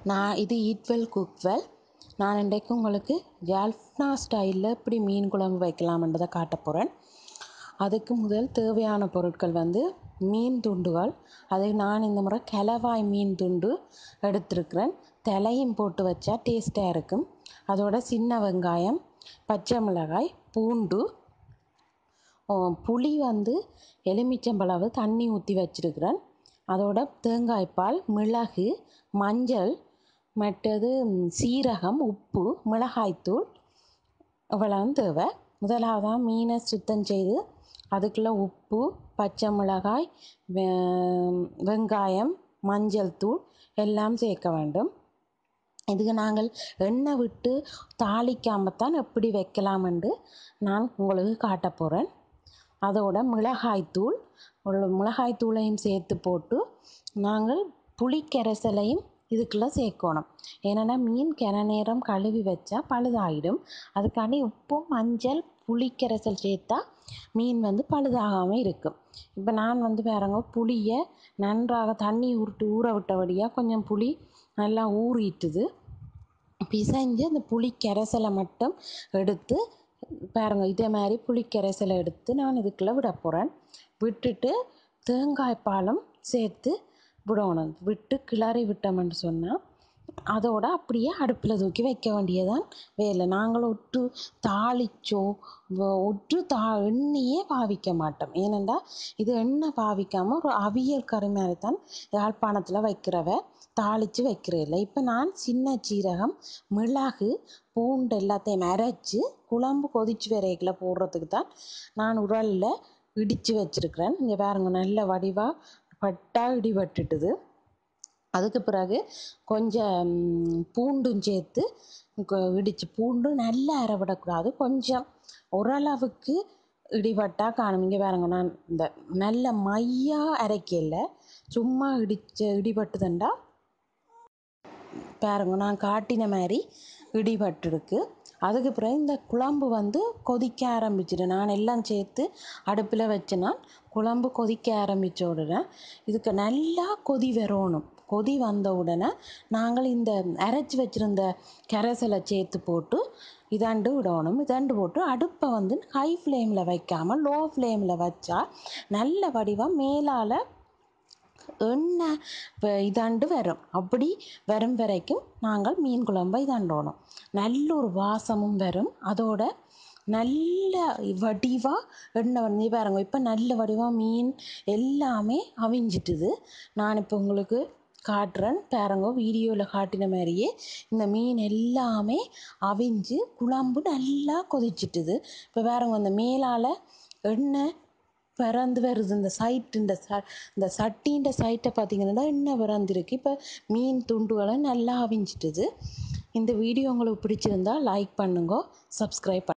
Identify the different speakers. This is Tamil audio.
Speaker 1: நான் இது ஈட்வெல் குக்வெல். நான் இன்றைக்கு உங்களுக்கு ஜால்ஃப்னா ஸ்டைலில் எப்படி மீன் குழம்பு வைக்கலாம்ன்றதை காட்ட போகிறேன். அதுக்கு முதல் தேவையான பொருட்கள் மீன் துண்டுகள். அதை நான் இந்த முறை கலவாய் மீன் துண்டு எடுத்திருக்கிறேன். தலையும் போட்டு வச்சா டேஸ்ட்டாக இருக்கும். அதோட சின்ன வெங்காயம், பச்சை மிளகாய், பூண்டு, புளி எலுமிச்சம்பழவு தண்ணி ஊற்றி வச்சிருக்கிறேன். அதோட தேங்காய்ப்பால், மிளகு, மஞ்சள், மற்றது சீரகம், உப்பு, மிளகாய்த்தூள் இவ்வளவு தேவை. முதலாவதாக மீனை சுத்தம் செய்து அதுக்குள்ளே உப்பு, பச்சை மிளகாய், வெங்காயம், மஞ்சள் தூள் எல்லாம் சேர்க்க வேண்டும். இதுக்கு நாங்கள் எண்ணெய் விட்டு தாளிக்காமத்தான் எப்படி வைக்கலாமென்று நான் உங்களுக்கு காட்ட போகிறேன். அதோட மிளகாய்த்தூளையும் சேர்த்து போட்டு நாங்கள் புளிக்கரைசலையும் இதுக்குள்ளே சேர்க்கணும். ஏன்னா மீன் கிண நேரம் கழுவி வச்சா பழுதாகிடும். அதுக்காண்டி உப்பு, மஞ்சள், புளிக்கரைசல் சேர்த்தா மீன் பழுதாகாமல் இருக்கும். இப்போ நான் பாருங்க, புளியை நன்றாக தண்ணி ஊற விட்டபடியாக கொஞ்சம் புளி நல்லா ஊறிட்டுது. பிசைஞ்சு அந்த புளிக்கரைசலை மட்டும் எடுத்து பாருங்க, இதே மாதிரி புளிக்கரைசலை எடுத்து நான் இதுக்குள்ளே விட போகிறேன். விட்டுட்டு தேங்காய்ப்பாலும் சேர்த்து விடணும். விட்டு கிளறி விட்டோம்னு சொன்னால் அதோட அப்படியே அடுப்பில் தூக்கி வைக்க வேண்டியதான் வேலை. நாங்கள் தாளிச்சோ எண்ணெயே பாவிக்க மாட்டோம். ஏனென்றால் இது எண்ணெய் பாவிக்காமல் ஒரு அவியல் கறி மாதிரி தான் யாழ்ப்பாணத்தில் வைக்கிறவ, தாளித்து வைக்கிறதில்லை. இப்போ நான் சின்ன சீரகம், மிளகு, பூண்டு எல்லாத்தையும் அரைச்சி குழம்பு கொதிச்சு வரைகளை போடுறதுக்கு தான் நான் உரலில் இடித்து வச்சுருக்கிறேன். இங்கே பாருங்க, நல்ல வடிவாக பட்டாக இடிபட்டுட்டுது. அதுக்கு பிறகு கொஞ்சம் பூண்டும் சேர்த்து இடித்து, பூண்டு நல்லா அரைவிடக்கூடாது, கொஞ்சம் ஓரளவுக்கு இடிபட்டால் காணும். இங்கே பாருங்க, நான் இந்த நல்ல மையாக அரைக்கல, சும்மா இடிபட்டுதுண்டா பாருங்க, நான் காட்டின மாதிரி இடிபட்டுருக்கு. அதுக்கு பிறகு இந்த குழம்பு கொதிக்க ஆரம்பிச்சிடு. நான் எல்லாம் சேர்த்து அடுப்பில் வச்சுனா குழம்பு கொதிக்க ஆரம்பித்த உடனே இதுக்கு நல்லா கொதி வரணும். கொதி வந்த உடனே நாங்கள் இந்த அரைச்சி வச்சுருந்த கரைசலை சேர்த்து போட்டு இதாண்டு விடணும். இதாண்டு போட்டு அடுப்பை ஹை ஃப்ளேமில் வைக்காமல் லோ ஃப்ளேமில் வச்சா நல்ல வடிவாக மேலால் எண்ணெய் இதாண்டு வரும். அப்படி வரும் வரைக்கும் நாங்கள் மீன் குழம்பை இதாண்டோணும். நல்ல ஒரு வாசமும் வரும். அதோட நல்ல வடிவாக எண்ணெய் பாருங்க, இப்போ நல்ல வடிவாக மீன் எல்லாமே அவிஞ்சிட்டுது. நான் இப்போ உங்களுக்கு காட்டுறேன் பாருங்க, வீடியோவில் காட்டின மாதிரியே இந்த மீன் எல்லாமே அவிஞ்சு குழம்பு நல்லா கொதிச்சிட்டுது. இப்போ பாருங்க, அந்த மேலால் எண்ணெய் பிறந்து வருது. இந்த சட்டின்ற சைட்டை பார்த்திங்கன்னா எண்ணெய் பிறந்திருக்கு. இப்போ மீன் துண்டுகளை நல்லா அவிஞ்சிட்டுது. இந்த வீடியோ உங்களுக்கு பிடிச்சிருந்தா லைக் பண்ணுங்க, சப்ஸ்கிரைப் பண்ணுங்க.